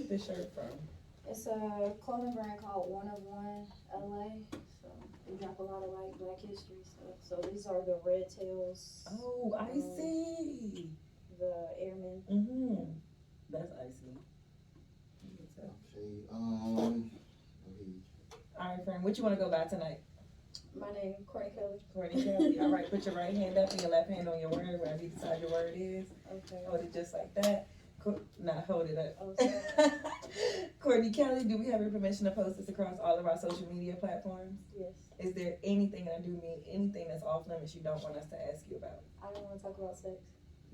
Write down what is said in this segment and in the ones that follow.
get this shirt from? It's a clothing brand called One of One LA. So we drop a lot of like Black history stuff. So these are the Red Tails. Oh, I see. The Airmen. That's icy. Okay. All right, friend. What you want to go by tonight? My name Courtney Kelly. Courtney Kelly. All right. Put your right hand up and your left hand on your word, wherever you decide your word is. Okay. Hold it just like that. Not hold it up. Okay. Courtney Kelly, do we have your permission to post this across all of our social media platforms? Yes. Is there anything, and I do mean anything that's off limits you don't want us to ask you about? I don't want to talk about sex.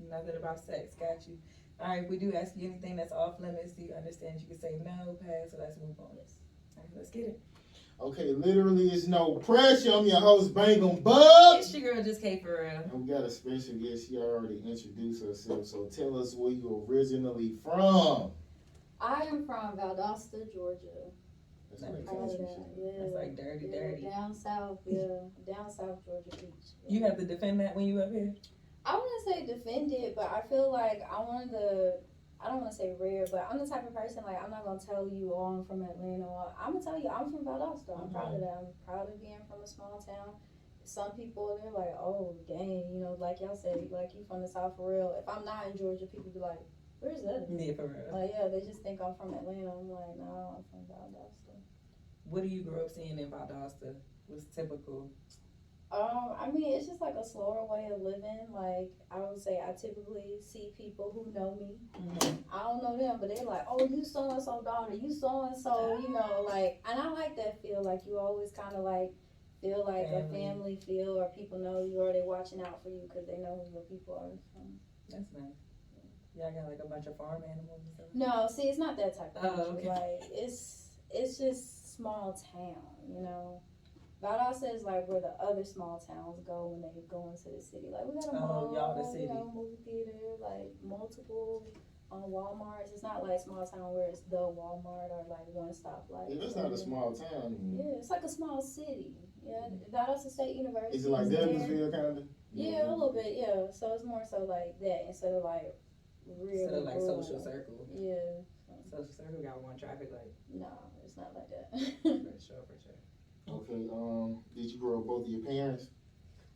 Nothing about sex, got you. All right, we do ask you anything that's off limits. Do you understand? You can say no, pass, so let's move on. Yes. All right, let's get it. Okay, literally, it's no pressure. I'm your host, Bangem Bugg. It's your girl, Just K for real. And we got a special guest. She already introduced herself, so tell us where you originally from. I am from Valdosta, Georgia. That's That makes country sense. shit. Yeah. That's like dirty, dirty. Down south, down south Georgia Beach. Yeah. You have to defend that when you up here? I wouldn't say defend it, but I feel like I don't want to say rare, but I'm the type of person, like, I'm not going to tell you, oh, I'm from Atlanta. I'm going to tell you, I'm from Valdosta. I'm proud of that. I'm proud of being from a small town. Some people, they're like, oh, dang, you know, like y'all said, like, you from the South for real. If I'm not in Georgia, people be like, where's that? Yeah, for real. Like, yeah, they just think I'm from Atlanta. I'm like, no, I'm from Valdosta. What do you grow up seeing in Valdosta? What's typical? I mean, it's just like a slower way of living. Like, I would say I typically see people who know me. I don't know them, but they're like, oh, you so-and-so daughter, you so-and-so, you know, like, and I like that feel. Like, you always kind of like feel like a family feel, or people know you, or they watching out for you because they know who your people are. So. That's nice. Y'all got like a bunch of farm animals and stuff? No, see, it's not that type of country. okay. Like, it's just small town, you know. Valdosta is like where the other small towns go when they go into the city. Like, we got a mall, the city. you know, movie theater, like multiple Walmarts. It's not like small town where it's the Walmart or like one stop. Like, Yeah, that's not a small town. yeah, it's like a small city. Yeah, Valdosta State University. Is it like Douglasville kind of? Yeah, a little bit. Yeah, so it's more so like that instead of like real. Instead of like social circle. Yeah. Social circle got one traffic light. No, it's not like that. For sure, for sure. Okay, did you grow up both of your parents?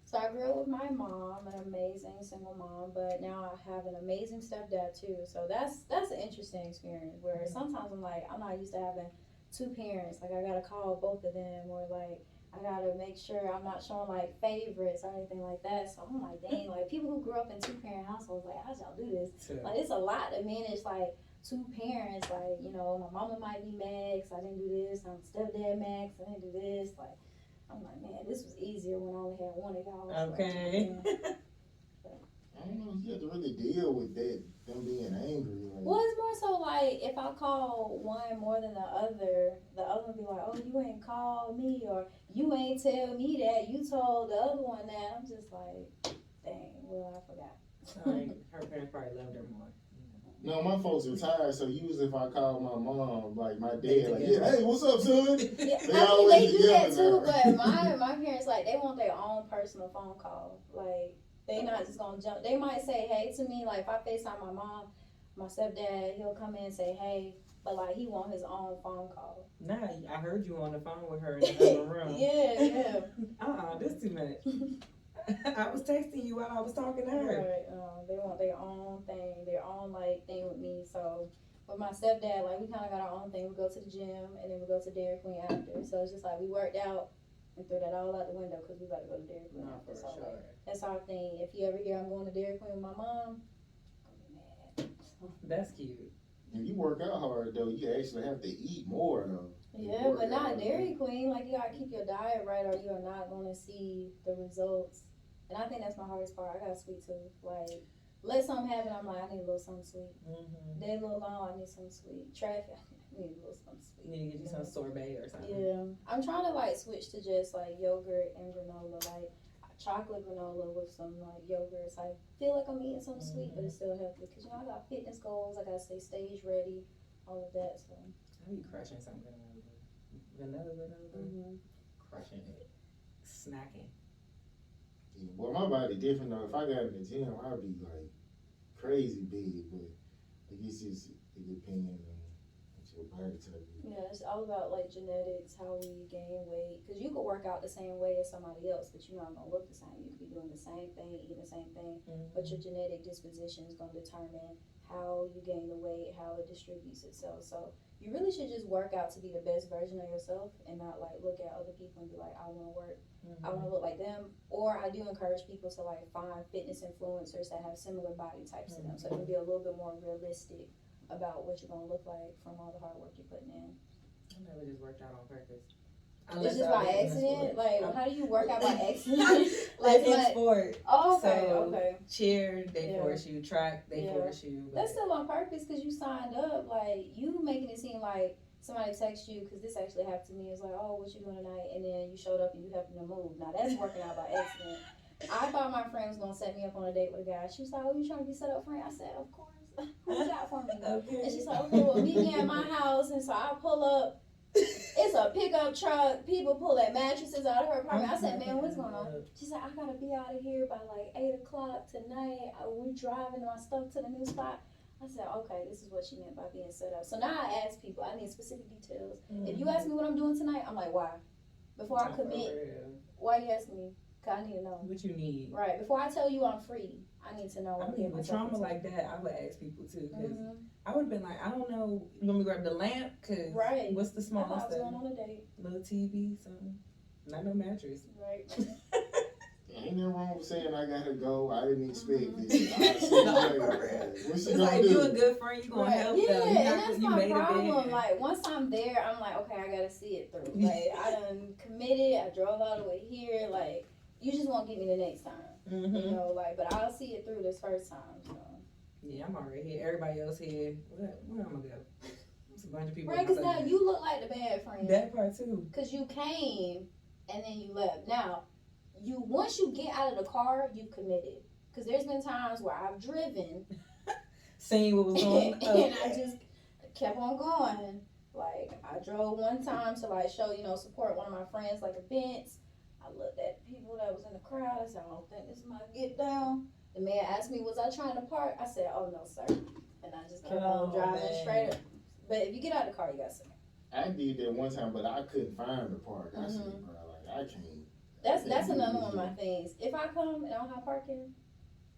So I grew up with my mom, an amazing single mom, but now I have an amazing stepdad too. So that's an interesting experience where sometimes I'm like, I'm not used to having two parents. Like, I gotta call both of them, or like I gotta make sure I'm not showing like favorites or anything like that. So I'm like, dang, like people who grew up in 2-parent households, like, how'd y'all do this? Like, it's a lot to manage, like, 2 parents. Like, you know, my mama might be mad 'cause I didn't do this. My stepdad mad 'cause I didn't do this. Like, I'm like, man, this was easier when I only had one of y'all. Okay. I don't know. You have to really deal with that, them being angry. Like, Well, it's more so like if I call one more than the other one be like, oh, you ain't called me, or you ain't tell me that, you told the other one that. I'm just like, dang, well, I forgot. Like, her parents probably loved her more. no, my folks retired, so usually if I call my mom, like my dad, like, yeah, hey, what's up, son? Yeah, They I mean, always they do that together too, now. but my parents, like, they want their own personal phone call. Like, they not just gonna jump. They might say hey to me, like, if I FaceTime my mom, my stepdad, he'll come in and say hey, but like, he want his own phone call. Nah, I heard you on the phone with her in the other room. Yeah. This too much. I was texting you while I was talking to her. Right. They want their own thing, like thing with me. So with my stepdad, like, we kind of got our own thing. We go to the gym and then we go to Dairy Queen after. So it's just like we worked out and threw that all out the window because we about to go to Dairy Queen after. So sure. like, that's our thing. If you ever hear I'm going to Dairy Queen with my mom, I'm gonna be mad. That's cute. If you work out hard though, you actually have to eat more though. Yeah, but not Dairy Queen. Like, you gotta keep your diet right, or you are not gonna see the results. And I think that's my hardest part. I got a sweet tooth. Like, let something happen, I'm like, I need a little something sweet. Day a little long, I need something sweet. Traffic, I need a little something sweet. You need to get you some sorbet or something. Yeah, I'm trying to like switch to just like yogurt and granola, like chocolate granola with some like yogurt. So I feel like I'm eating something sweet, but it's still healthy. Cause, you know, I got fitness goals. I gotta stay stage ready, all of that. So I be crushing some vanilla. Crushing it, snacking. Yeah, well, my body different though. If I got in the gym, I'd be like crazy big, but I guess it depends on What body type is. Yeah, it's all about like genetics, how we gain weight. Cause you could work out the same way as somebody else, but you're not gonna look the same. You could be doing the same thing, eating the same thing, but your genetic disposition is gonna determine how you gain the weight, how it distributes itself. So you really should just work out to be the best version of yourself, and not like look at other people and be like, I want to work, I want to look like them. Or I do encourage people to like find fitness influencers that have similar body types to them, so it can be a little bit more realistic about what you're gonna look like from all the hard work you're putting in. I never just worked out on purpose. It's just by accident. Like, how do you work out by accident? Like in like, sport. oh, okay, So, okay. Cheer, they Yeah. force you. Track, they Yeah. force you. But That's still on purpose because you signed up. Like, you making it seem like somebody text you, because this actually happened to me. It's like, oh, what you doing tonight? And then you showed up and you helped them to move. Now that's working out by accident. I thought my friend was gonna set me up on a date with a guy. She was like, oh, you trying to be set up, friend? I said, of course. What you got for me? Okay. And she's like, okay, well, meet me at my house. And so I pull up. It's a pickup truck. People pulling mattresses out of her apartment. I said, man, what's going on? She said, I gotta be out of here by like 8 o'clock tonight. We driving my stuff to the new spot. I said, okay, this is what she meant by being set up. So now I ask people, I need specific details. If you ask me what I'm doing tonight, I'm like, why? Before I commit, why you asking me? Cause I need to know. What you need. Right. Before I tell you I'm free, I need to know. I mean, with trauma like that, I would ask people too, because I would have been like, I don't know, you want me to grab the lamp? Because right. What's the I smallest was thing? going on a date. Little TV, something. Not no mattress. Right. Ain't nothing wrong with saying I gotta go. I didn't expect this. What's she It's gonna like, do? you a good friend, you gonna help yeah, them. and that's You my made problem. it. Like, once I'm there, I'm like, okay, I gotta see it through. Like, I done committed. I drove all the way here. Like, you just won't get me the next time. You know, like, but I'll see it through this first time. So. Yeah, I'm already here. Everybody else here. Where am I gonna go? It's a bunch of people. Right, because now you look like the bad friend. That part too. Because you came and then you left. Now, once you get out of the car, you've committed. Because there's been times where I've driven. Seeing what was going on. And I just kept on going. Like, I drove one time to, like, show, support one of my friends, like, events. I looked at people that was in the crowd. I said, I don't think this is my get down. The man asked me, was I trying to park? I said, oh, no, sir. And I just kept on driving straight up. But if you get out of the car, you got to say. I did that one time, but I couldn't find the park. I said, bro, like, I can't. That's another one of my things. If I come and I don't have parking,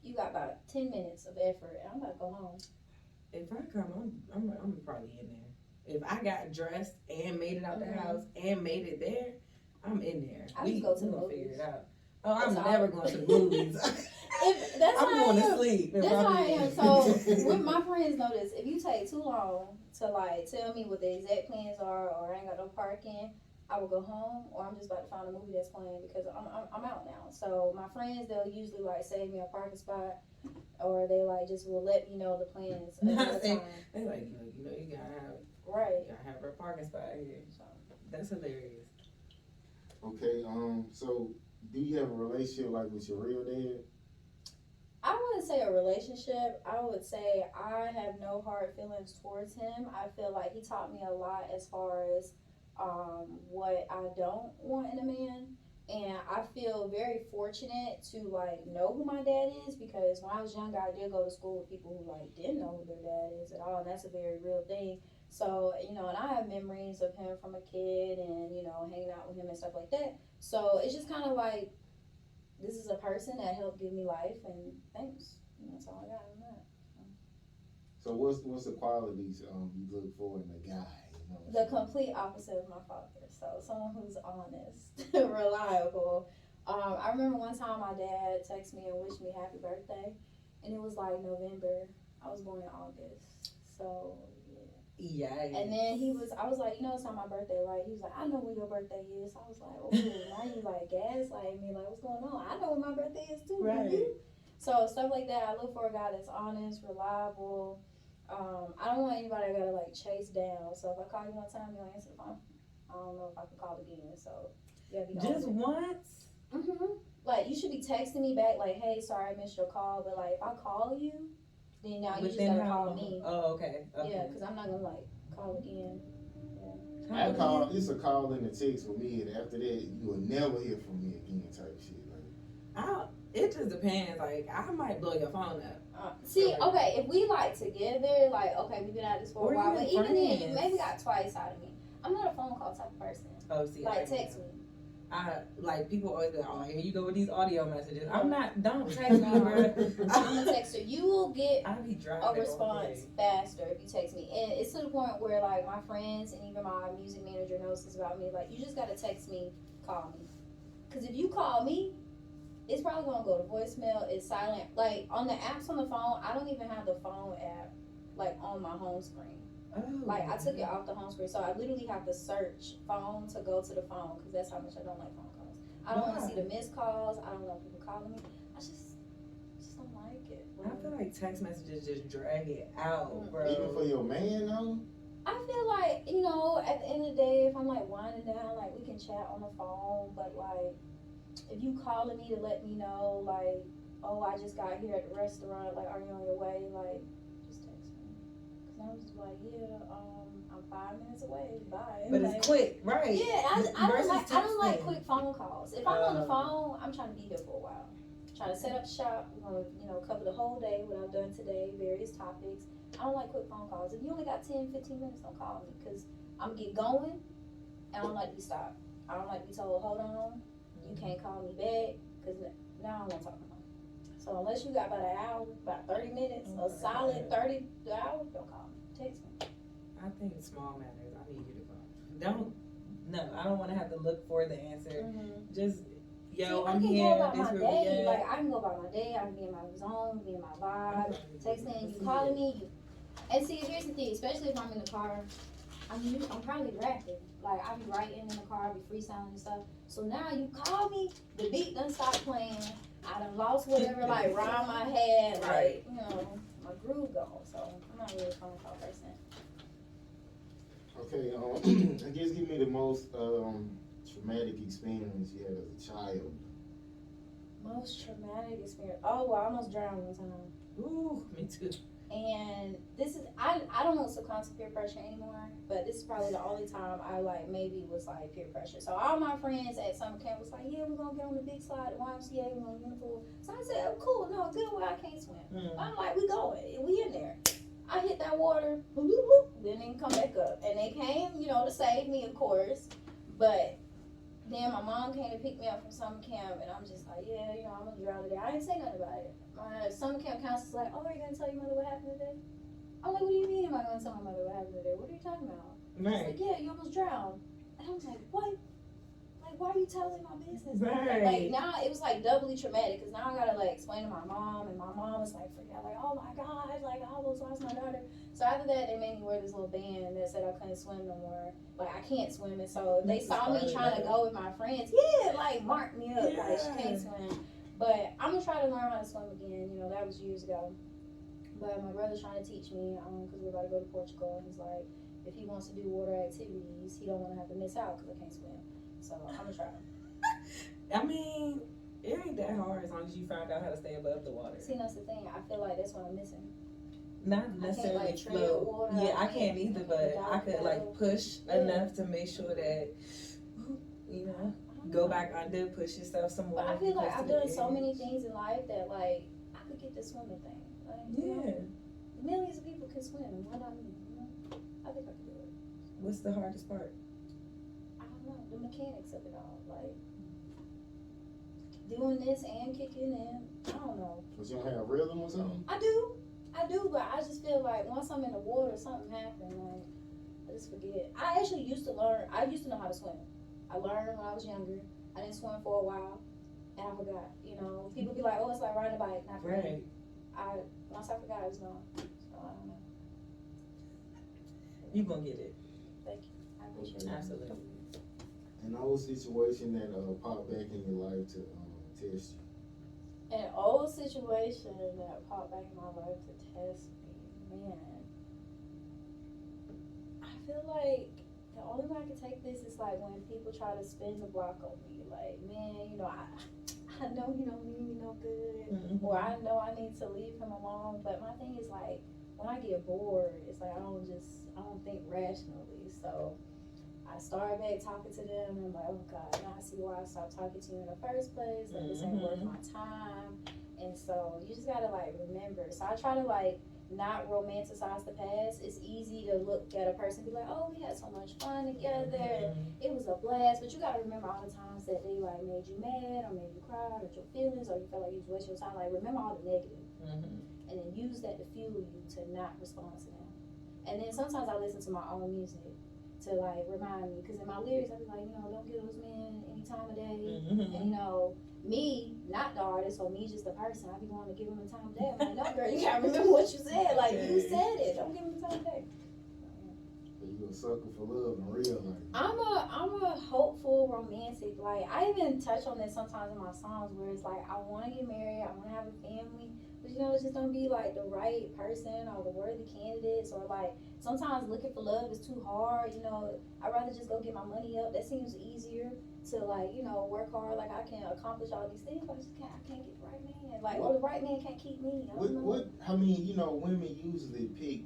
you got about 10 minutes of effort, and I'm about to go home. If I come, I'm probably in there. If I got dressed and made it out the house and made it there, I'm in there. I just go to the gonna movies. figure it out. Oh, I'm never going to the movies. I'm going to sleep. That's how I am. So when my friends know this, if you take too long to like tell me what the exact plans are, or I ain't got no parking, I will go home, or I'm just about to find a movie that's playing because I'm out now. So my friends, they'll usually like save me a parking spot, or they like just will let me know the plans ahead of time. They like, you gotta have right. You gotta have a parking spot here. So that's hilarious. Okay, so do you have a relationship like with your real dad? I wouldn't say a relationship. I would say I have no hard feelings towards him. I feel like he taught me a lot as far as what I don't want in a man. And I feel very fortunate to like know who my dad is, because when I was younger, I did go to school with people who like didn't know who their dad is at all. And that's a very real thing. So, and I have memories of him from a kid and, hanging out with him and stuff like that. So it's just kind of like, this is a person that helped give me life, and thanks. That's all I got on that. So what's the qualities you look for in a guy? The complete opposite of my father. So someone who's honest, reliable. I remember one time my dad texted me and wished me happy birthday, and it was like November. I was born in August. So yeah. And then I was like, it's not my birthday, right? He was like, I know when your birthday is. I was like, oh, now you like gaslighting me, like what's going on? I know when my birthday is too. Right. So stuff like that. I look for a guy that's honest, reliable. I don't want anybody I gotta like chase down. So if I call you one time, you don't answer the phone, I don't know if I can call again. So you gotta be just once. Like you should be texting me back like, hey, sorry I missed your call, but like if I call you, then now you just gotta call me. Oh, okay. Yeah, because I'm not gonna like call again. Yeah. It's a call and a text for me, and after that you will never hear from me again type shit. Like It just depends. Like, I might blow your phone up. See, okay, if we like together, like, okay, we've been at this for Or a while, even but even then, you friends. maybe got twice out of me. I'm not a phone call type of person. Oh, see, Like, text me. Like, people always go, oh, here you go with these audio messages. No. I'm not, don't text me, bro. I'm a texter. You will get I be driving a response faster if you text me. And it's to the point where, like, my friends and even my music manager knows this about me. Like, you just gotta text me, call me. Because if you call me, it's probably gonna go to voicemail. It's silent. Like, on the apps on the phone, I don't even have the phone app, like, on my home screen. Oh, Like, I took it off the home screen, so I literally have to search phone to go to the phone, because that's how much I don't like phone calls. I don't want to see the missed calls. I don't want people calling me. I just don't like it. I feel like text messages just drag it out, bro. Even for your man, though? I feel like, you know, at the end of the day, if I'm, like, winding down, like, we can chat on the phone, but, like, if you calling me to let me know, like, oh, I just got here at the restaurant, like, are you on your way? Like, just text me. Because I'm just like, yeah, I'm 5 minutes away, bye. But like, it's quick, right? Yeah, I don't like texting. quick phone calls. If I'm on the phone, I'm trying to be here for a while. Trying to set up shop, we're gonna, you know, cover the whole day, what I've done today, various topics. I don't like quick phone calls. If you only got 10, 15 minutes, don't call me, because I'm gonna get going, and I don't like to be stopped. I don't like to be told, hold on, you can't call me back, because now I don't want to talk no more. So unless you got about an hour, about 30 minutes, a solid 30 hours, don't call me. Text me. I think it's small matters. I need you to call. I don't want to have to look for the answer. Mm-hmm. Just, yo, See, I'm I can here. go about This my where day. we at. Like, I can go about my day. I can be in my zone, be in my vibe. Texting, you calling me. And see, here's the thing, especially if I'm in the car. I mean, I'm probably rapping. Like, I be writing in the car, I be freestyling and stuff. So now you call me, the beat done stopped playing. I done lost whatever, like, rhyme I had. Like, you know, my groove gone. So I'm not really a phone call person. Okay, I guess give me the most traumatic experience you had as a child. Most traumatic experience. Oh, well, I almost drowned one time. Ooh, me too. And this is, I don't succumb to peer pressure anymore, but this is probably the only time I, like, maybe was, like, peer pressure. So all my friends at summer camp was like, yeah, we're going to get on the big slide at YMCA, we're going to get in the pool. So I said, oh, cool, no, good way, I can't swim. I'm like, we going, we in there. I hit that water, bloop, bloop, bloop, then they come back up. And they came, you know, to save me, of course, but then my mom came to pick me up from summer camp, and I'm just like, yeah, you know, I'm gonna drown today. I didn't say nothing about it. My summer camp counselor's like, oh, are you gonna tell your mother what happened today? I'm like, what do you mean am I gonna tell my mother what happened today? What are you talking about? She's like, yeah, you almost drowned. And I was like, what? Like, why are you telling my business? Right. Like, now it was like doubly traumatic, because now I gotta, like, explain to my mom, and my mom was like freaking out, like, oh my God, like, I almost lost my daughter. So after that, they made me wear this little band that said I couldn't swim no more. Like, I can't swim, and so if they saw me trying to go with my friends, yeah, like, mark me up, like, she can't swim. But I'm gonna try to learn how to swim again. You know, that was years ago. But my brother's trying to teach me, because we're about to go to Portugal. He's like, if he wants to do water activities, he don't want to have to miss out because I can't swim. So I'm gonna try. I mean, it ain't that hard as long as you find out how to stay above the water. See, that's the thing. I feel like that's what I'm missing. Not necessarily like, tread float. water. Yeah, I can't either, but I could, like, push enough to make sure that, you know, go back under, push yourself some more. But I feel like I've done so many things in life that, like, I could get the swimming thing. Like, you know, millions of people can swim. Why not me? You know? I think I could do it. What's the hardest part? I don't know. The mechanics of it all. Like, doing this and kicking in. I don't know. But you don't have rhythm or something? I do, but I just feel like once I'm in the water, something happened. Like, I just forget. I actually used to learn. I used to know how to swim. I learned when I was younger. I didn't swim for a while, and I forgot. You know, people be like, "Oh, it's like riding a bike." Not for me. Once I forgot, it was gone. So I don't know. You gonna get it. Thank you. I appreciate it. Absolutely. An old situation that popped back in your life to test you. An old situation that popped back in my life to test me, man. I feel like the only way I can take this is like when people try to spin the block on me. Like, man, you know, I know he don't mean me no good, or I know I need to leave him alone. But my thing is like, when I get bored, it's like I don't think rationally. So I start back talking to them, and I'm like, oh God, now I see why I stopped talking to you in the first place. Like, this ain't worth my time. And so you just gotta like remember. So I try to like not romanticize the past. It's easy to look at a person and be like, oh, we had so much fun together, and it was a blast. But you gotta remember all the times that they like made you mad, or made you cry, or hurt your feelings, or you felt like you was wasting your time. Like, remember all the negative, and then use that to fuel you to not respond to them. And then sometimes I listen to my own music to like remind me, because in my lyrics I be like, you know, don't give those men any time of day. And you know, me, not the artist, or me just the person, I be wanting to give them the time of day. I'm like, no girl, you gotta remember what you said. Like, you said it, don't give them the time of day. You a sucker for love in real life. I'm a hopeful romantic. Like, I even touch on this sometimes in my songs where it's like, I want to get married, I want to have a family, but you know, it's just don't be like the right person or the worthy candidates, or like sometimes looking for love is too hard. You know, I'd rather just go get my money up. That seems easier to like, you know, work hard. Like, I can accomplish all these things, but I can't get the right man. Like, or the right man can't keep me. I mean, you know, women usually pick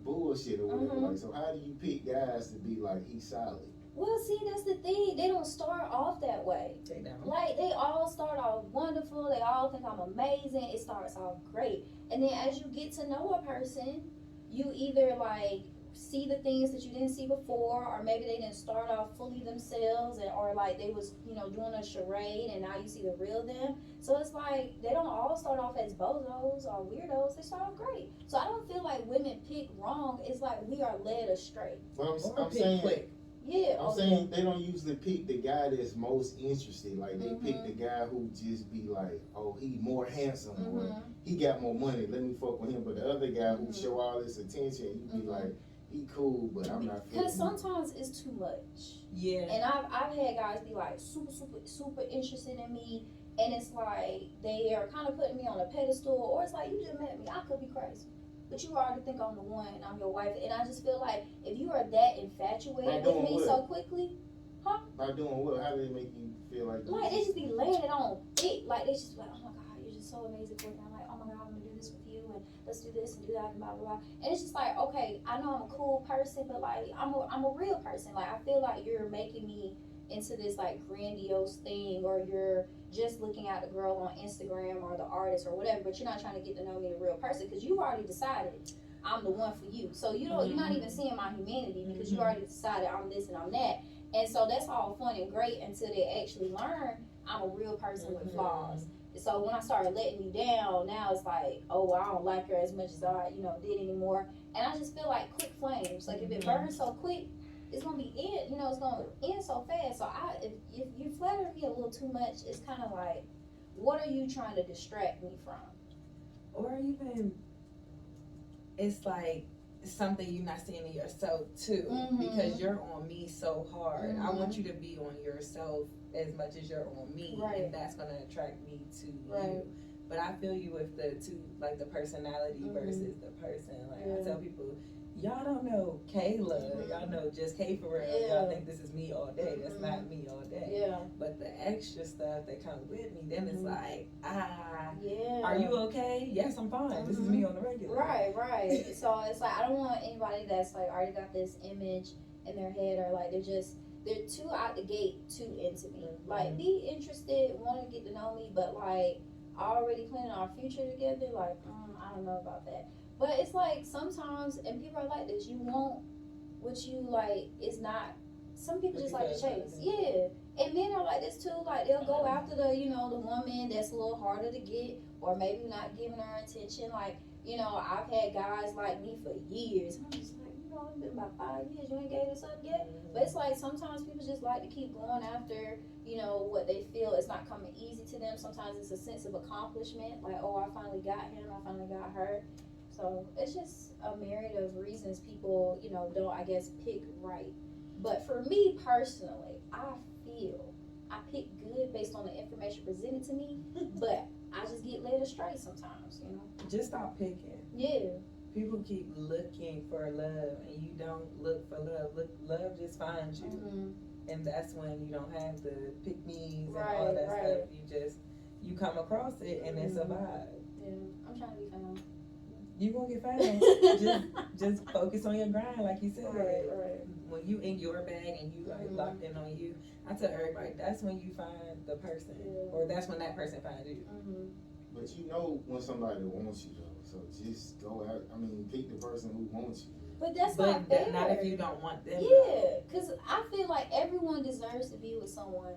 bullshit or whatever. Like, so how do you pick guys to be like, he's solid? Well, see, that's the thing. They don't start off that way. They don't. Like, they all start off wonderful. They all think I'm amazing. It starts off great. And then as you get to know a person, you either, like, see the things that you didn't see before, or maybe they didn't start off fully themselves, and or, like, they was, you know, doing a charade, and now you see the real them. So it's like, they don't all start off as bozos or weirdos. They start off great. So I don't feel like women pick wrong. It's like we are led astray. Well, I'm saying, quick. Yeah. I'm saying they don't usually pick the guy that's most interested. Like, they pick the guy who just be like, oh, he more handsome, or he got more money, let me fuck with him. But the other guy who show all this attention, you be like, he cool, but I'm not feeling. Because sometimes it's too much. Yeah. And I've had guys be like super interested in me, and it's like they are kind of putting me on a pedestal, or it's like, you just met me, I could be crazy, but you already think I'm the one, I'm your wife. And I just feel like if you are that infatuated with me so quickly, by doing what? How did it make you feel like that? Like, they just be laying it on thick. Like, they just be like, oh my God, you're just so amazing, Courtney. I'm like, oh my God, I'm gonna do this with you, and let's do this and do that, and blah blah blah. And it's just like, okay, I know I'm a cool person, but like, I'm a real person. Like, I feel like you're making me into this like grandiose thing, or you're just looking at the girl on Instagram or the artist or whatever, but you're not trying to get to know me, the real person, because you've already decided I'm the one for you. So you don't, you're not even seeing my humanity, because you already decided I'm this and I'm that. And so that's all fun and great until they actually learn I'm a real person with flaws. So when I started letting you down, now it's like, oh, I don't like her as much as I, you know, did anymore. And I just feel like quick flames. Like, if it burns so quick, it's gonna be end. You know, it's gonna end so fast. So if you flatter me a little too much, it's kind of like, what are you trying to distract me from? Or even, it's like something you're not seeing in yourself too, because you're on me so hard. I want you to be on yourself as much as you're on me, and that's gonna attract me to you. But I feel you with the two, like the personality versus the person. Like, I tell people, y'all don't know Kayla, y'all know just Kay for real. Y'all think this is me all day. That's not me all day. Yeah. But the extra stuff that comes with me, then it's like, are you okay? Yes, I'm fine. This is me on the regular. Right. So it's like, I don't want anybody that's like already got this image in their head, or like they're too out the gate, too into me. Like, be interested, want to get to know me, but like already planning our future together. Like, I don't know about that. But it's like, sometimes, and people are like this, you want what you like is not, some people just like to chase. Yeah. And men are like this too. Like, they'll go after the, you know, the woman that's a little harder to get, or maybe not giving her attention. Like, you know, I've had guys like me for years. I'm just like, you know, it's been about 5 years, you ain't gave this up yet. But it's like, sometimes people just like to keep going after, you know, what they feel is not coming easy to them. Sometimes it's a sense of accomplishment. Like, oh, I finally got him, I finally got her. So it's just a myriad of reasons people, you know, don't, I guess, pick right. But for me personally, I feel I pick good based on the information presented to me, but I just get led astray sometimes, you know. Just stop picking. Yeah. People keep looking for love, and you don't look for love. Love just finds you. And that's when you don't have the pick-me's and all that stuff. You come across it, and it's a vibe. Yeah, I'm trying to be found. You gonna get found. just focus on your grind, like you said. Right. when you in your bag and you like locked in on you, I tell everybody that's when you find the person, or that's when that person finds you. But you know when somebody wants you though, so just go out. I mean, pick the person who wants you. But that's not fair. Not if you don't want them. Yeah, because I feel like everyone deserves to be with someone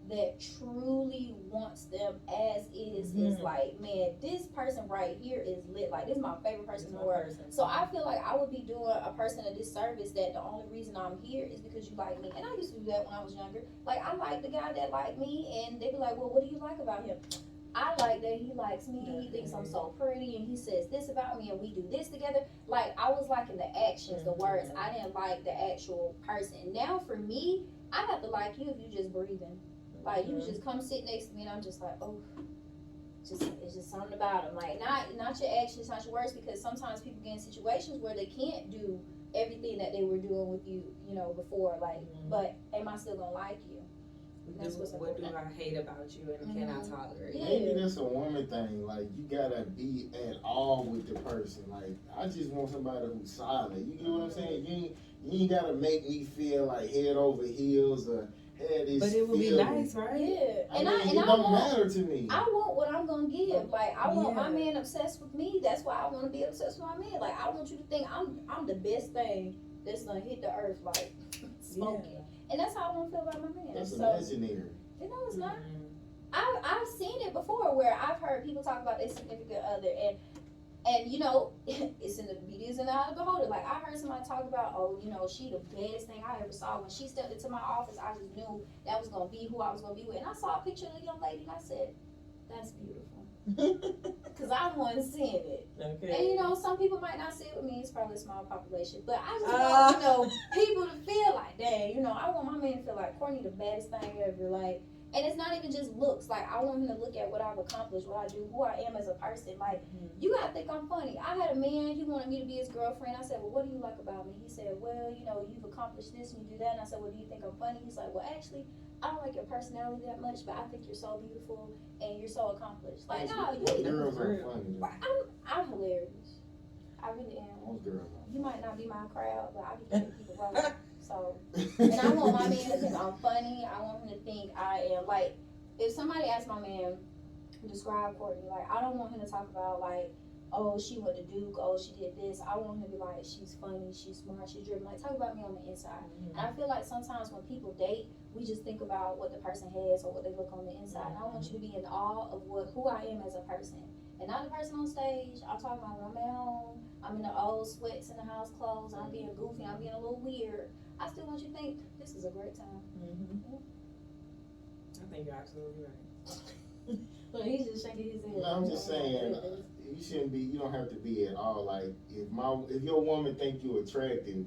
that truly wants them as is. Is like, man, this person right here is lit. Like, this is my favorite person in the world. So I feel like I would be doing a person a disservice that the only reason I'm here is because you like me. And I used to do that when I was younger. Like, I like the guy that liked me, and they'd be like, well, what do you like about him? I like that he likes me, he thinks I'm so pretty, and he says this about me, and we do this together. Like, I was liking the actions, the words. I didn't like the actual person. Now, for me, I have to like you if you just breathing. Like, you just come sit next to me, and I'm just like, oh, it's just something about him. Like, not your actions, not your words, because sometimes people get in situations where they can't do everything that they were doing with you, you know, before. Like, but am I still gonna like you? What do I hate about you and can I tolerate? Maybe that's a woman thing. Like, you gotta be at all with the person. Like, I just want somebody who's solid. You get what I'm saying? You ain't gotta make me feel like head over heels or had this. But it would be nice, right? Yeah. It don't matter to me. I want what I'm gonna give. Like, I want my man obsessed with me. That's why I want to be obsessed with my man. Like, I want you to think I'm the best thing that's gonna hit the earth, like smoking. And that's how I want to feel about my man. That's imaginary. You know, it's not. I've seen it before where I've heard people talk about their significant other, and you know, it's in the videos and the eye of the beholder. Like, I heard somebody talk about, oh, you know, she the baddest thing I ever saw. When she stepped into my office, I just knew that was gonna be who I was gonna be with. And I saw a picture of the young lady, and I said, that's beautiful. Because I wasn't seeing it. Okay. And you know, some people might not see it with me. It's probably a small population. But I just want, you know, people to feel like, dang, you know, I want my man to feel like Courtney the baddest thing ever. Like, and it's not even just looks. Like, I want him to look at what I've accomplished, what I do, who I am as a person. Like, you gotta think I'm funny. I had a man, he wanted me to be his girlfriend. I said, well, what do you like about me? He said, well, you know, you've accomplished this and you do that. And I said, well, do you think I'm funny? He's like, well, actually, I don't like your personality that much, but I think you're so beautiful and you're so accomplished. Like, no, girls are funny. I'm hilarious. I really am. Most girls are. You might not be my crowd, but I be keeping people rolling. So, and I want my man to think I'm funny. I want him to think I am, like, if somebody asks my man, describe Courtney, like, I don't want him to talk about, like, oh, she went to Duke, oh, she did this. I want him to be like, she's funny, she's smart, she's driven. Like, talk about me on the inside. And I feel like sometimes when people date, we just think about what the person has or what they look on the inside. And I want you to be in awe of who I am as a person. And not the person on stage. I'm talking about when I'm at home, I'm in the old sweats and the house clothes, I'm being goofy, I'm being a little weird. I still want you to think this is a great time. I think you're absolutely right. But he's just shaking his head. No, I'm just saying, you shouldn't be. You don't have to be at all. Like, if your woman think you attractive,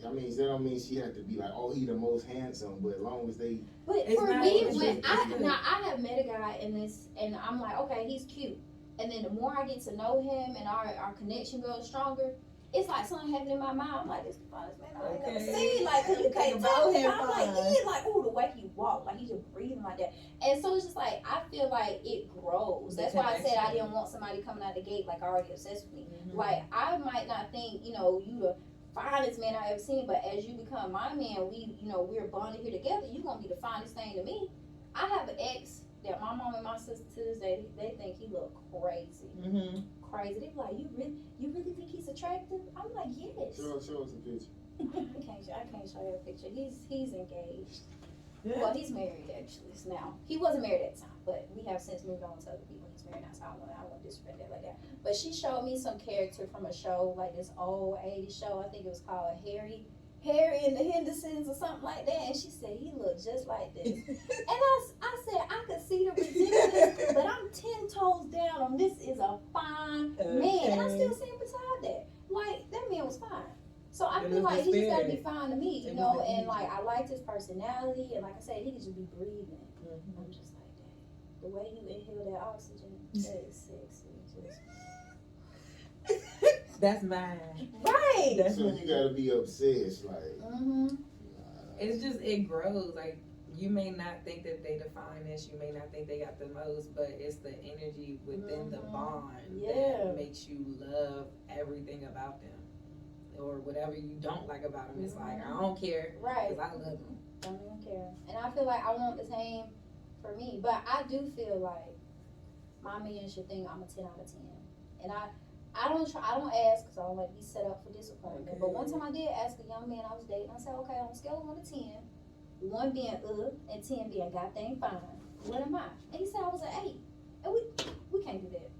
I mean, that don't mean she have to be like, oh, he the most handsome. But as long as they. But for me, when I have met a guy in this, and I'm like, okay, he's cute. And then the more I get to know him and our connection grows stronger, it's like something happened in my mind. I'm like, this is the funnest man I ain't ever seen. Like, you can't tell him. I'm like, he like, ooh, the way he walk, like he just breathing like that. And so it's just like, I feel like it grows. That's why I said I didn't want somebody coming out the gate like already obsessed with me. Like, I might not think, you know, you the finest man I ever seen, but as you become my man, we're bonded here together. You gonna be the finest thing to me. I have an ex that my mom and my sister to this day, they think he look crazy. Crazy. They be like, you really think he's attractive? I'm like, yes. Show us a picture. I can't show you a picture. He's engaged. Yeah. Well, he's married actually now. He wasn't married at the time, but we have since moved on to other people. He's married now, so I won't disrespect that like that. But she showed me some character from a show, like this old 80s show. I think it was called Harry and the Hendersons or something like that. And she said, he looked just like this. And I said, I could see the resemblance, but I'm 10 toes down on this is a fine man. And I still stand beside that. Like, that man was fine. So I feel like he just got to be fine to me, you know, and like, I liked his personality. And like I said, he could just be breathing. I'm just like, dang. The way you inhale that oxygen, that is sexy. That's mine. Right. So you gotta be obsessed, like. It's just, it grows. Like, you may not think that they define this, you may not think they got the most, but it's the energy within the bond that makes you love everything about them. or whatever you don't like about him. It's like, I don't care. Right. Because I love him. Don't even care. And I feel like I want the same for me. But I do feel like my man should think I'm a 10 out of 10. And I don't ask because I don't like to be set up for disappointment. Okay. But one time I did ask a young man I was dating. I said, okay, on a scale of 1 to 10, 1 being and 10 being goddamn fine, what am I? And he said I was an 8. And we can't do that.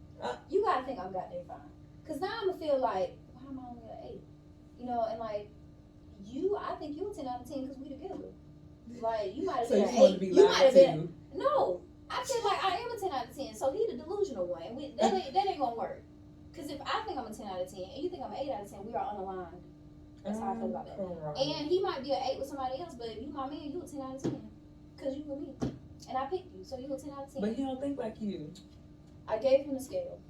You gotta think I'm goddamn fine. Cause now I'm gonna feel like, why am I only an 8? You know, and like I think you a 10 out of 10 because we together. Like you might have So been you an want to 8. be You might lied have been to. no. I feel like I am a 10 out of 10. So he the delusional one. That ain't gonna work. Cause if I think I'm a 10 out of 10 and you think I'm an 8 out of 10, we are unaligned. That's how I feel about that. And he might be an 8 with somebody else, but if you my man, you a 10 out of 10. Cause you with me. And I picked you, so you a 10 out of 10. But he don't think like you. I gave him the scale.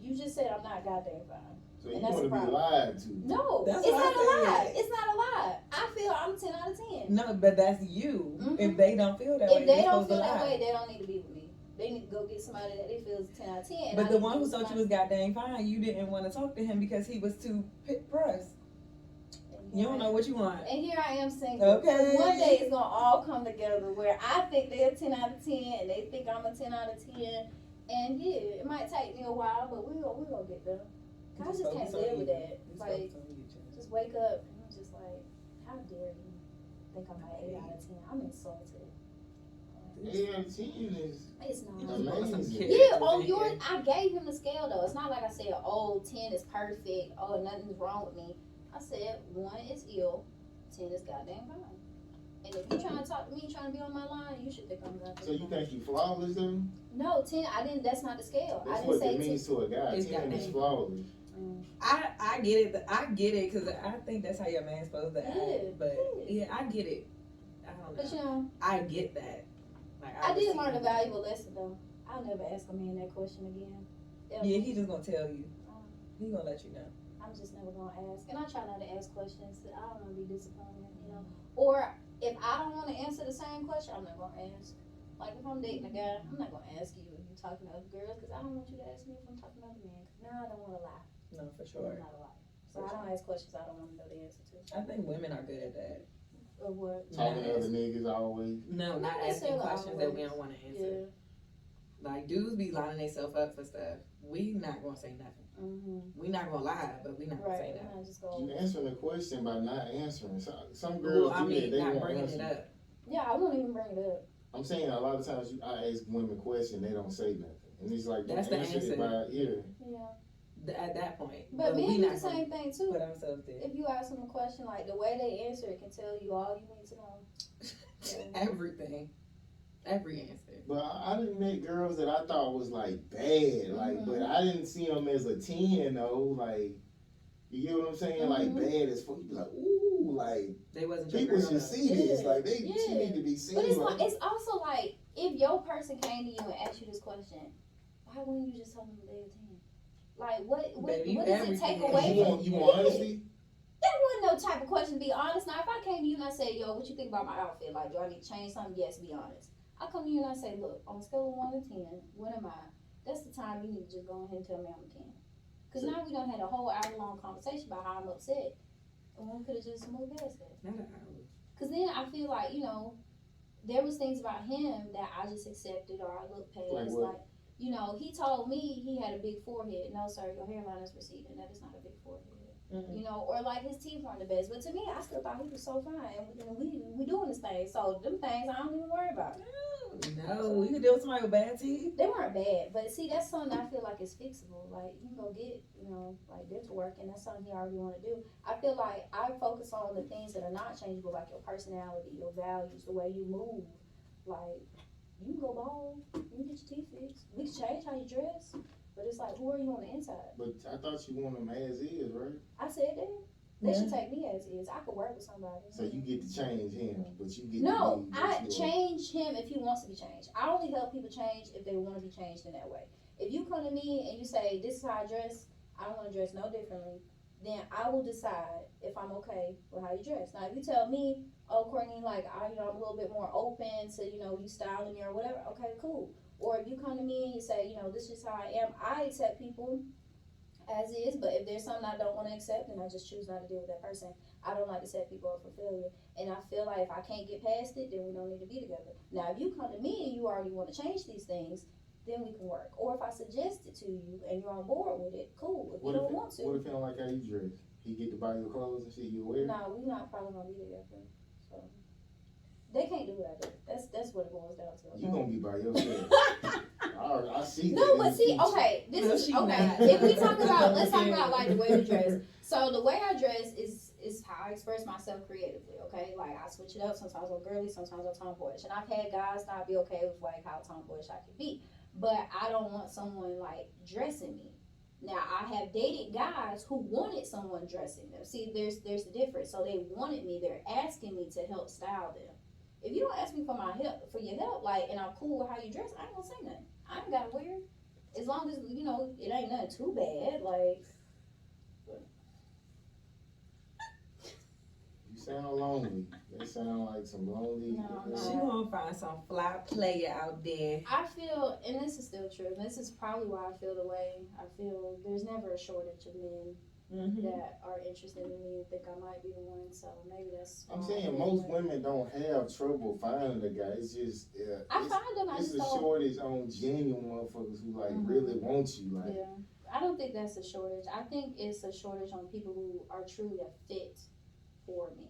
You just said I'm not goddamn fine. So you And that's want to the be problem. lied to. No, That's it's what not I a said. lie. It's not a lie. I feel I'm 10 out of 10. No, but that's you. Mhm. If they don't feel that way, If they they're don't supposed to feel that lie. way, they don't need to be with me. They need to go get somebody that they feel is 10 out of 10. And But I the need one to who get thought you somebody- was goddamn fine, you didn't want to talk to him because he was too pressed. You don't know what you want. And here I am single. Okay. One day it's gonna all come together where I think they're a 10 out of 10 and they think I'm a 10 out of 10. And yeah, it might take me a while, but we're gonna get there. I just can't Focus on live you. with that. Just Like, focus on you, Jen. just wake up and I'm just like, how dare you think I'm an 8 out of 10? I'm insulted. 8 out of 10 is It's not. You just want some amazing. character Yeah, on in yours, here. I gave him the scale though. It's not like I said, oh, 10 is perfect. Oh, nothing's wrong with me. I said, 1 is ill, 10 is goddamn fine. And if you're trying to talk to me, trying to be on my line, you should think I'm goddamn So you fine. think you flawless though? No, 10, I didn't, that's not the scale. That's I what didn't say that 10. means to a guy. It's 10 is goddamn. flawless. I get it. I get it because I think that's how your man's supposed to act. Yeah, But yeah. I get it. I don't But you know. know, I get that. Like I did receive learn a that. valuable lesson though. I'll never ask a man that question again. Yeah, he just gonna tell you. Um, He gonna let you know. I'm just never gonna ask, and I try not to ask questions that I don't want to be disappointed, you know. Or if I don't want to answer the same question, I'm not gonna ask. Like if I'm dating a guy, I'm not gonna ask you if you're talking to other girls because I don't want you to ask me if I'm talking to other men. 'Cause now I don't want to lie. No, for I'm sure. not a liar. So I don't ask questions I don't want to know the answer to. I think women are good at that. Or what? Talking to Not other niggas always. No, Not not asking necessarily questions that we always. don't want to Yeah. answer. Like dudes be lining themselves up for stuff. We not gonna say nothing. We not gonna lie, but we not gonna say Right. nothing. And I just You go. answering the question by not answering. Some girls Well, I do mean, that. They not won't bringing answer. it up. Yeah, I won't even bring it up. I'm saying a lot of times I ask women questions, they don't say nothing, and it's like That's the answer it answer. by ear. Yeah. At that point. But we men do not the same thing too. put ourselves there. If you ask them a question, like the way they answer it can tell you all you need to know. Everything. Every answer. But I didn't meet girls that I thought was like bad, like, but I didn't see them as a 10 though, like, you get what I'm saying? Like bad as fuck. You be like, ooh, like They wasn't your people girl, should though. see this, Yeah. like she Yeah. need to be seen. But it's like, like, it's also like if your person came to you and asked you this question, why wouldn't you just tell them they a 10? Like what Baby, what does it take everything. away you from want honesty? That wasn't no type of question to be honest. Now if I came to you and I said, yo, what you think about my outfit? Like, do I need to change something? Yes, be honest. I come to you and I say, look, on a scale of 1 to 10, what am I? That's the time you need to just go ahead and tell me I'm a 10. Because now we done had a whole hour-long conversation about how I'm upset. And we could have just moved past that. Not an hour. Because then I feel like, you know, there was things about him that I just accepted or I looked past. Like what? Like, you know, he told me he had a big forehead. No, sir, your hairline is receding. That is not a big forehead. Mm-hmm. You know, or like his teeth weren't the best. But to me, I still thought he was so fine. And we doing this thing. So them things I don't even worry about. No, you can deal with somebody with bad teeth. They weren't bad. But see, that's something I feel like is fixable. Like, you can go get, you know, like dental work, and that's something he already want to do. I feel like I focus on the things that are not changeable, like your personality, your values, the way you move. Like, you can go bald. You can get your teeth fixed. We can change how you dress. But it's like, who are you on the inside? But I thought you want them as is, right? I said that. They Yeah. should take me as is. I could work with somebody. So you get to change him, but you get No, to be I what you are. change him if he wants to be changed. I only help people change if they want to be changed in that way. If you come to me and you say, this is how I dress, I don't want to dress no differently, then I will decide if I'm okay with how you dress. Now, if you tell me, oh, Courtney, like, I'm a little bit more open to, you styling me or whatever, okay, cool. Or if you come to me and you say, this is how I am, I accept people as is. But if there's something I don't want to accept, then I just choose not to deal with that person. I don't like to set people up for failure. And I feel like if I can't get past it, then we don't need to be together. Now, if you come to me and you already want to change these things, then we can work. Or if I suggest it to you and you're on board with it, cool. If you don't want to. What if he don't like how you dress? He get to buy your clothes and shit you wear? No, we not probably gonna be together. So they can't do what I do. That's what it boils down to. Okay? You gonna be by yourself. I see. No, but see, okay, this No, is she okay. not. If we talk about, let's talk about like the way we dress. So the way I dress is how I express myself creatively. Okay, like I switch it up. Sometimes I'm girly, sometimes I'm tomboyish, and I've had guys not be okay with like how tomboyish I can be. But I don't want someone like dressing me. Now I have dated guys who wanted someone dressing them. See, there's the difference. So they wanted me. They're asking me to help style them. If you don't ask me for my help, for your help, like, and I'm cool with how you dress, I ain't gonna say nothing. I ain't gotta wear it. As long as, you know, it ain't nothing too bad, like. You sound lonely. They sound like some lonely. No, She gonna find some fly player out there. I feel, and this is still true, and this is probably why I feel the way I feel, there's never a shortage of men that are interested in me and think I might be the one, so maybe that's. I'm saying most women don't have trouble finding a guy. It's just I find them, I it's just a don't. shortage on genuine motherfuckers who like really want you. Like Yeah, I don't think that's a shortage. I think it's a shortage on people who are truly a fit for me.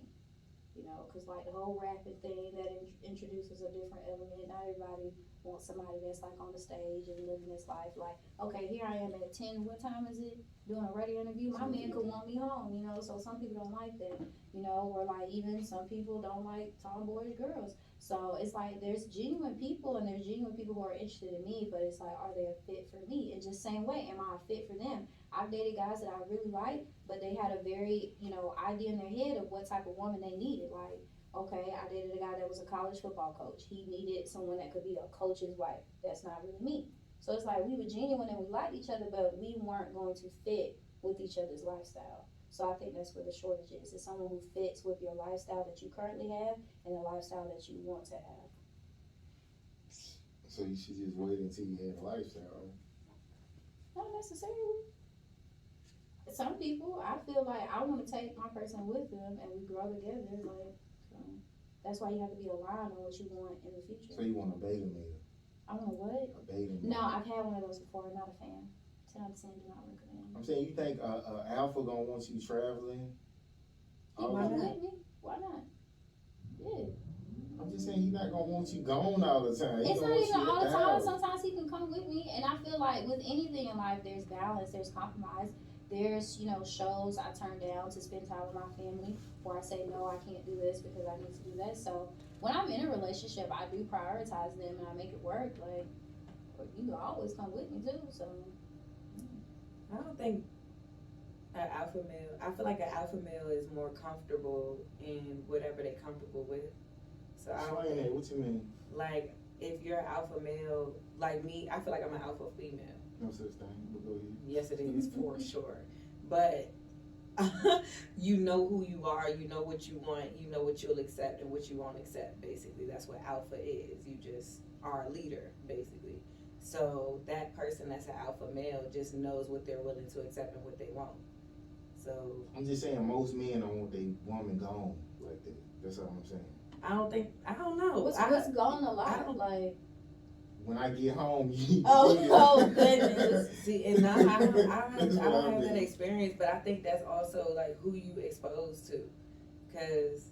You know, because like the whole rapping thing that introduces a different element. Not everybody wants somebody that's like on the stage and living this life. Like, okay, here I am at 10. What time is it? Doing a radio interview. My man could want me home. You know, so some people don't like that. You know, or like even some people don't like tomboyish girls. So it's like there's genuine people and there's genuine people who are interested in me, but it's like, are they a fit for me? And just same way, am I a fit for them? I've dated guys that I really like, but they had a very, you know, idea in their head of what type of woman they needed. Like, okay, I dated a guy that was a college football coach. He needed someone that could be a coach's wife. That's not really me. So it's like we were genuine and we liked each other, but we weren't going to fit with each other's lifestyle. So I think that's where the shortage is. It's someone who fits with your lifestyle that you currently have and the lifestyle that you want to have. so you should just wait until you have a lifestyle. Not necessarily. Some people, I feel like I want to take my person with them and we grow together. Like, so that's why you have to be aligned on what you want in the future. So you want a beta male? I want to what? A beta male? No, I've had one of those before. I'm not a fan. 10 out of 10 do not recommend. I'm saying you think a alpha gonna want you traveling? He all come the time? with me. Why not? Yeah. I'm just saying he's not gonna want you gone all the time. He It's gonna not want even you all the down. time. Sometimes he can come with me, and I feel like with anything in life, there's balance, there's compromise. There's, you know, shows I turn down to spend time with my family, or I say, no, I can't do this because I need to do that. So when I'm in a relationship, I do prioritize them and I make it work. Like, you can always come with me too, so. I don't think an alpha male. I feel like an alpha male is more comfortable in whatever they're comfortable with. So I don't Explain that. What you mean? like if you're an alpha male like me. I feel like I'm an alpha female. No such thing. But go ahead. Yes, it is for sure. But you know who you are. You know what you want. You know what you'll accept and what you won't accept. Basically, that's what alpha is. You just are a leader, basically. So that person that's an alpha male just knows what they're willing to accept and what they won't. So I'm just saying most men don't want their woman gone like that. That's all I'm saying. I don't know. What's gone a I lot? don't- Like, When I get home, you oh goodness. See, and I don't That's what I have mean. that experience, but I think that's also like who you exposed to, because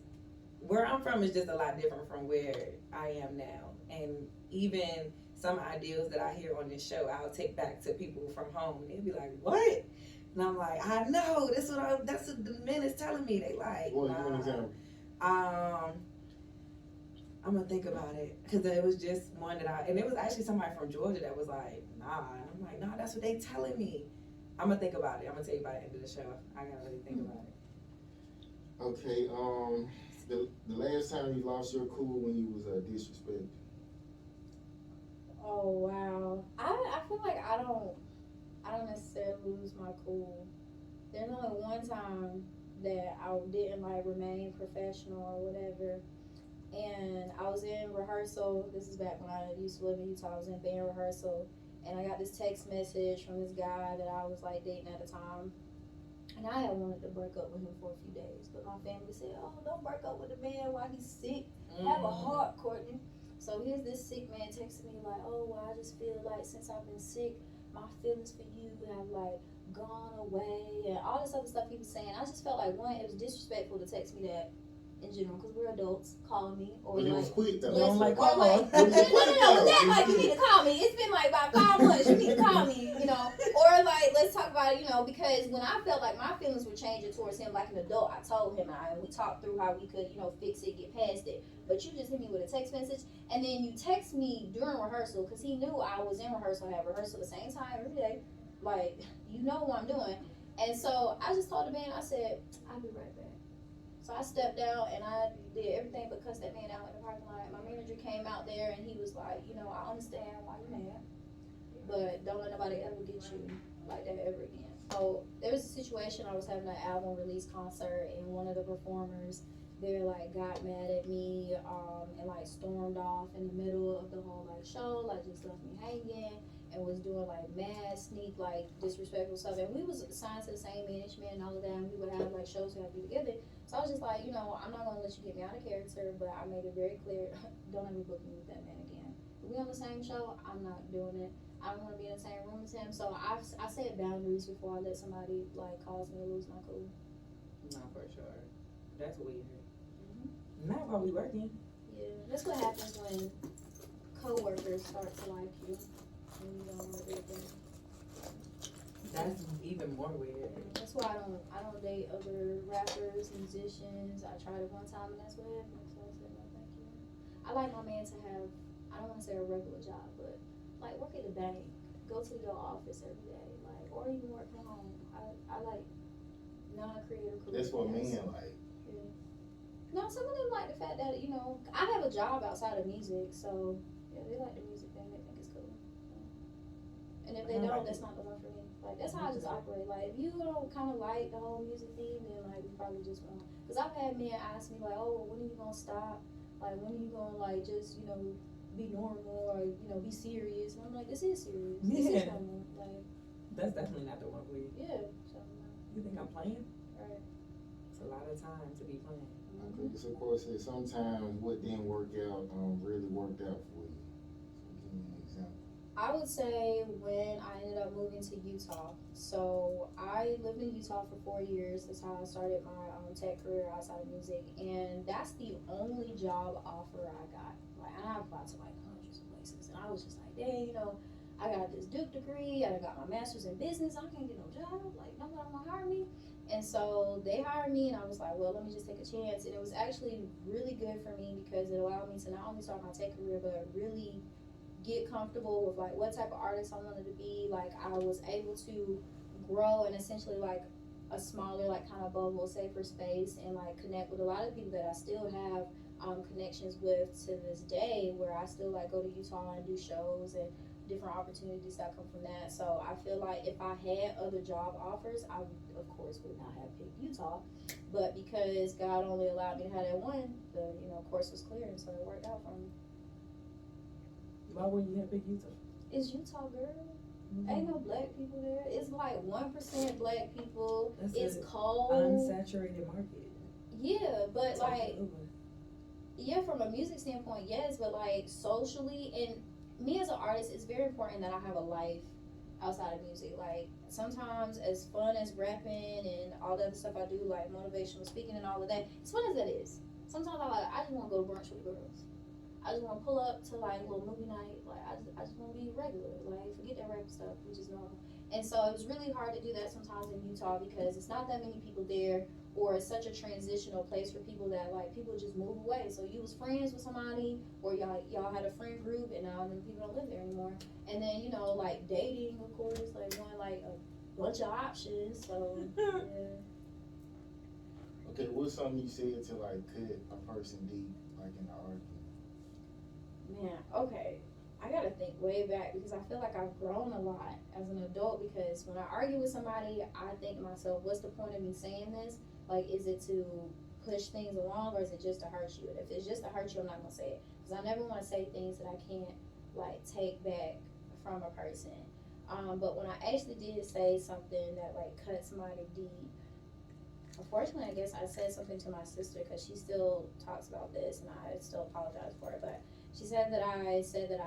where I'm from is just a lot different from where I am now, and even some ideals that I hear on this show, I'll take back to people from home, and they'll be like, "What?" And I'm like, "I know. That's what the men is telling me." They like, What you want to tell me? I'm gonna think about it because it was just one and it was actually somebody from Georgia that was like, "Nah," and I'm like, "Nah, that's what they telling me." I'm gonna think about it. I'm gonna tell you by the end of the show. I gotta really think about it. Okay. The last time you lost your cool when you was disrespected. Oh wow. I feel like I don't necessarily lose my cool. There's only one time that I didn't like remain professional or whatever. And I was in rehearsal. This is back when I used to live in Utah. I was in band rehearsal, and I got this text message from this guy that I was like dating at the time. And I had wanted to break up with him for a few days, but my family said, "Oh, don't break up with a man while he's sick. Have a heart, Courtney." So here's this sick man texting me like, "Oh, well, I just feel like since I've been sick, my feelings for you have like gone away," and all this other stuff he was saying. I just felt like, one, it was disrespectful to text me that in general, because we're adults. Call me or But it was like. quick though. You don't like Or like, call. no, that like you need to call me. It's been like about 5 months. You need to call me, Or like, let's talk about it, because when I felt like my feelings were changing towards him like an adult, I told him, and we talked through how we could, fix it, get past it. But you just hit me with a text message, and then you text me during rehearsal, because he knew I was in rehearsal. I have rehearsal the same time every day. Like, you know what I'm doing. And so I just told the band, I said, "I'll be right back." So I stepped down and I did everything but cuss that man out in the parking lot. My manager came out there and he was like, "I understand why you're mad, but don't let nobody ever get you like that ever again." So there was a situation. I was having an album release concert, and one of the performers there like got mad at me and like stormed off in the middle of the whole like show, like just left me hanging and was doing like mad sneak like disrespectful stuff. And we was signed to the same management and all of that, and we would have like shows we had to do together. So I was just like, I'm not gonna let you get me out of character, but I made it very clear, don't ever book me with that man again. If we on the same show, I'm not doing it. I don't want to be in the same room as him. So I set boundaries before I let somebody like cause me to lose my cool. No, for sure. That's weird. Mm-hmm. Not while we working. Yeah, that's what happens when coworkers start to like you and you don't want to do them. That's even more weird. That's why I don't date other rappers, musicians. I tried it one time and that's what happened. So I said no, thank you. I like my man to have, I don't want to say a regular job, but like work at the bank, go to your office every day, like, or even work from home. I like non-creative careers. That's what men like. Yeah. No, some of them like the fact that I have a job outside of music, so yeah, they like the music thing. They think it's cool. And if they don't, that's not the one for me. Like, that's how I just operate. Like, if you don't kind of like the whole music thing, then, like, we probably just won't. Because I've had men ask me, like, "Oh, well, when are you going to stop? Like, when are you going to, like, just, be normal or, be serious?" And I'm like, this is serious. This is normal. Like, that's definitely not the one for you. Yeah. So, You think I'm playing? Right. It's a lot of time to be playing. I think it's, of course, that sometimes what didn't work out really worked out for you. So give me an example. I would say when I ended up moving to Utah. So I lived in Utah for 4 years. That's how I started my tech career outside of music. And that's the only job offer I got. Like, and I applied to like hundreds of places. And I was just like, dang, I got this Duke degree. I got my master's in business. I can't get no job. Like, nobody want to hire me. And so they hired me, and I was like, well, let me just take a chance. And it was actually really good for me because it allowed me to not only start my tech career, but really get comfortable with like what type of artist I wanted to be. Like, I was able to grow in essentially like a smaller like kind of bubble, safer space, and like connect with a lot of people that I still have connections with to this day, where I still like go to Utah and do shows and different opportunities that come from that. So I feel like if I had other job offers, I of course would not have picked Utah, but because God only allowed me to have that one, the course was clear, and so it worked out for me. Why wouldn't you have picked Utah? It's Utah, girl. Ain't no black people there. It's like 1% black people. It's cold. Unsaturated market. Yeah, but like, Absolutely. yeah, from a music standpoint, yes, but like socially, and me as an artist, it's very important that I have a life outside of music. Like, sometimes as fun as rapping and all the other stuff I do, like motivational speaking and all of that, as fun as that is, sometimes I just want to go to brunch with the girls. I just want to pull up to like a little movie night. Like, I just want to be regular. Like, forget that rap stuff, which is normal. And so it was really hard to do that sometimes in Utah because it's not that many people there, or it's such a transitional place for people that like people just move away. So you was friends with somebody, or y'all had a friend group, and now them people don't live there anymore. And then like dating, of course, like one like a bunch of options. So yeah. Okay, what's something you said to like cut a person deep, like in the argument? Man, okay. I gotta think way back because I feel like I've grown a lot as an adult, because when I argue with somebody, I think to myself, what's the point of me saying this? Like, is it to push things along, or is it just to hurt you? And if it's just to hurt you, I'm not gonna say it, because I never want to say things that I can't like take back from a person. But when I actually did say something that like cuts mighty deep, unfortunately, I guess I said something to my sister because she still talks about this, and I still apologize for it. But she said that I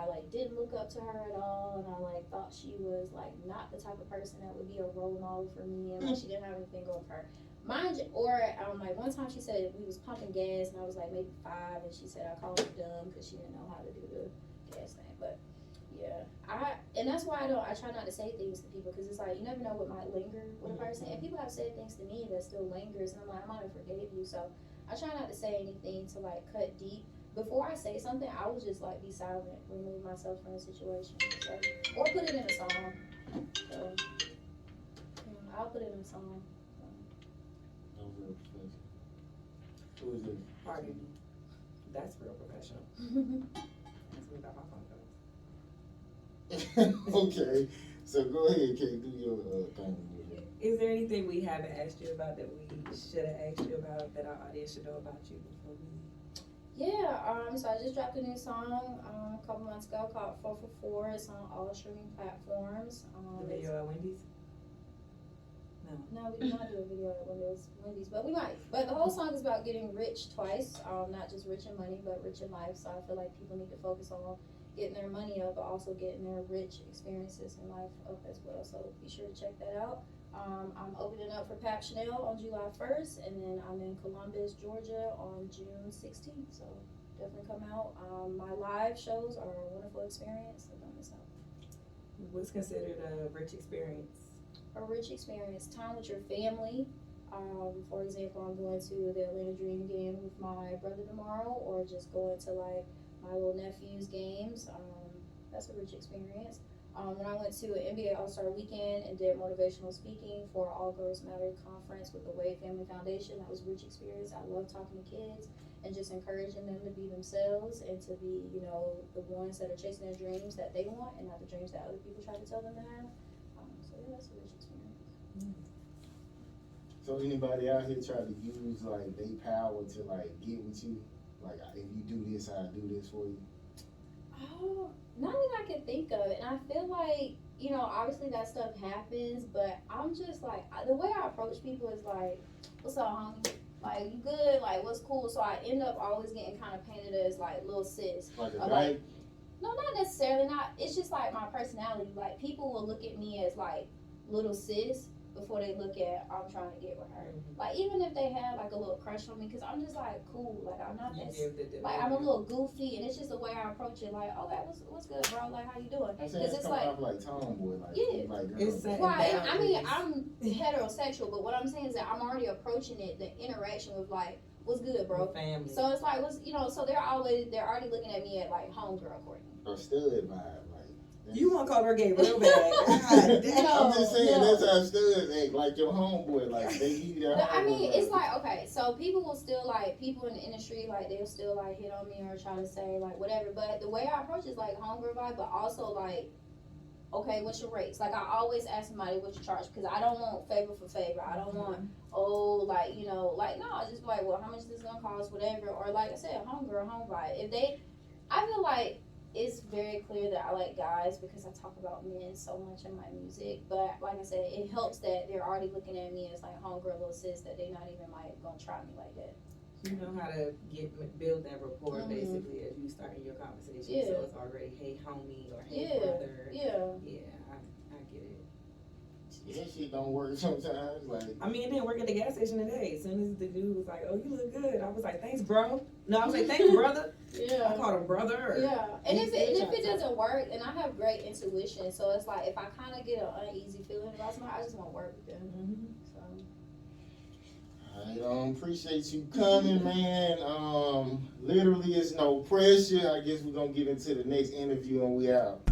like didn't look up to her at all, and I like thought she was like not the type of person that would be a role model for me, and like she didn't have anything going for her. Mind you, or like one time she said we was pumping gas, and I was like maybe 5, and she said I called her dumb because she didn't know how to do the gas thing. But yeah, and that's why I try not to say things to people because it's like you never know what might linger with a person, and people have said things to me that still lingers, and I'm like I might have forgave you, so I try not to say anything to like cut deep. Before I say something, I will just like be silent, remove myself from the situation, so, or put it in a song. So I'll put it in a song. That was real professional. Who is this? Pardon me. That's real professional. That's what got my phone calls. Okay, so go ahead, Kate, do your thing. Is there anything we haven't asked you about that we should have asked you about that our audience should know about you before we? Yeah, so I just dropped a new song a couple months ago called 4 for 4. It's on all streaming platforms. The video at Wendy's? No, we did not do a video at Wendy's, but we might. But the whole song is about getting rich twice, not just rich in money, but rich in life. So I feel like people need to focus on getting their money up, but also getting their rich experiences in life up as well. So be sure to check that out. I'm opening up for Pap Chanel on July 1st, and then I'm in Columbus, Georgia on June 16th. So definitely come out. My live shows are a wonderful experience, so don't miss out. What's considered a rich experience? A rich experience, time with your family. For example, I'm going to the Atlanta Dream game with my brother tomorrow, or just going to like my little nephew's games. That's a rich experience. When I went to an NBA All-Star Weekend and did motivational speaking for All Girls Matter conference with the Wade Family Foundation, that was a rich experience. I love talking to kids and just encouraging them to be themselves and to be, you know, the ones that are chasing their dreams that they want and not the dreams that other people try to tell them to have. So yeah, that's a rich experience. So anybody out here try to use like their power to like get with you? Like if you do this, I'll do this for you. Oh, not that I can think of it. And I feel like, you know, obviously that stuff happens, but I'm just like, the way I approach people is like, what's up, homie? Like, you good? Like, what's cool? So I end up always getting kind of painted as like little sis. Like a Or, guy? like, no, not necessarily. It's just like my personality. Like, people will look at me as like little sis before they look at I'm trying to get with her. Like, even if they have like a little crush on me, because I'm just like cool. Like, I'm not that. Like, I'm a little goofy, and it's just the way I approach it. Like, okay, what's good, bro? Like, how you doing? I'm saying it's like off like tomboy, like yeah, like it's right. I mean, I'm heterosexual, but what I'm saying is that I'm already approaching it, the interaction with like, what's good, bro? Family. So it's like, so they're already looking at me at like homegirl Courtney. a stud vibe. You want to call her gay real bad. God damn. I'm just saying that's how studs act, like your homeboy, like they give you that. No, I mean, it's like, okay, so people will still like, people in the industry, like they'll still like hit on me or try to say like whatever, but the way I approach it is like homegirl vibe, but also like, okay, what's your rates? Like I always ask somebody what you charge, because I don't want favor for favor. I don't want, like, you know, like, no, I just be like, well, how much is this gonna cost, whatever, or like I said, homegirl, home vibe. I feel like it's very clear that I like guys because I talk about men so much in my music. But like I said, it helps that they're already looking at me as like homegirl little sis, that they're not even like gonna try me like that. You know how to build that rapport basically as you start in your conversation. Yeah. So it's already hey homie or hey Yeah. brother. Yeah. Yeah, I get it. That shit don't work sometimes. Like I mean, it didn't work at the gas station today. As soon as the dude was like, "Oh, you look good," I was like, "Thanks, bro." No, I was like, "Thanks, brother." Yeah. I called him brother. Yeah, and if it doesn't work, and I have great intuition, so it's like if I kind of get an uneasy feeling about somebody, I just want to work with them. So. I appreciate you coming, man. Literally, it's no pressure. I guess we're gonna get into the next interview and we out.